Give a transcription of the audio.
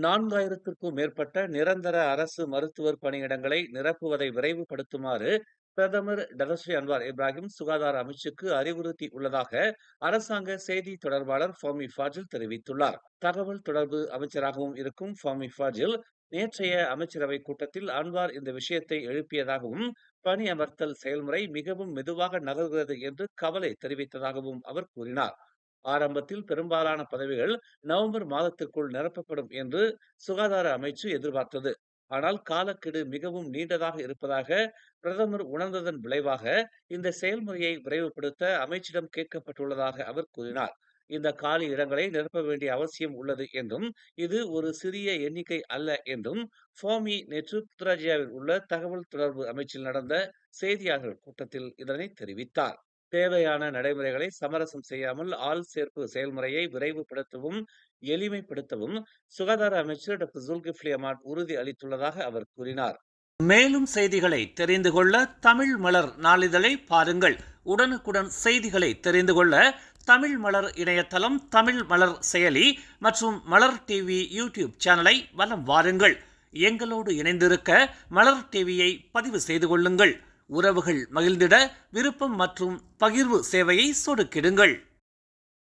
4000க்கும் மேற்பட்ட நிரந்தர அரசு மருத்துவர் பணியிடங்களை நிரப்புவதை விரைவுபடுத்துமாறு பிரதமர் டலஸ்ரீ அன்வார் இப்ராஹிம் சுகாதார அமைச்சுக்கு அறிவுறுத்தி உள்ளதாக அரசாங்க செய்தி தொடர்பாளர் ஃபாமி ஃபாஜில் தெரிவித்துள்ளார். தகவல் தொடர்பு அமைச்சராகவும் இருக்கும் ஃபாமி ஃபாஜில் நேற்றைய அமைச்சரவை கூட்டத்தில் அன்வார் இந்த விஷயத்தை எழுப்பியதாகவும், பணி அமர்த்தல் செயல்முறை மிகவும் மெதுவாக நகர்கிறது என்று கவலை தெரிவித்ததாகவும் அவர் கூறினார். ஆரம்பத்தில் பெரும்பாலான பதவிகள் நவம்பர் மாதத்திற்குள் நிரப்பப்படும் என்று சுகாதார அமைச்சு எதிர்பார்த்தது. ஆனால் காலக்கெடு மிகவும் நீண்டதாக இருப்பதாக பிரதமர் உணர்ந்ததன் விளைவாக இந்த செயல்முறையை விரைவுபடுத்த அமைச்சிடம் கேட்கப்பட்டுள்ளதாக அவர் கூறினார். இந்த காலி இடங்களை நிரப்ப வேண்டிய அவசியம் உள்ளது என்றும், இது ஒரு சிறிய எண்ணிக்கை அல்ல என்றும் ஃபாமி நேற்று புத்ராஜியாவில் உள்ள தகவல் தொடர்பு அமைச்சில் நடந்த செய்தியாளர்கள் கூட்டத்தில் இதனை தெரிவித்தார். தேவையான நடைமுறைகளை சமரசம் செய்யாமல் ஆள் சேர்ப்பு செயல்முறையை விரைவுபடுத்தவும் எளிமைப்படுத்தவும் சுகாதார அமைச்சர் டாக்டர் ஜுல்கிஃப்லி அஹ்மத் உறுதி அளித்துள்ளதாக அவர் கூறினார். மேலும் செய்திகளை தெரிந்து கொள்ள தமிழ் மலர் நாளிதழை பாருங்கள். உடனுக்குடன் செய்திகளை தெரிந்து கொள்ள தமிழ் மலர் இணையதளம், தமிழ் மலர் செயலி மற்றும் மலர் டிவி யூடியூப் சேனலை வலம் வாருங்கள். எங்களோடு இணைந்திருக்க மலர் டிவியை பதிவு செய்து கொள்ளுங்கள். உறவுகள் மகிழ்ந்திட விருப்பம் மற்றும் பகிர்வு சேவையை சொடுக்கிடுங்கள்.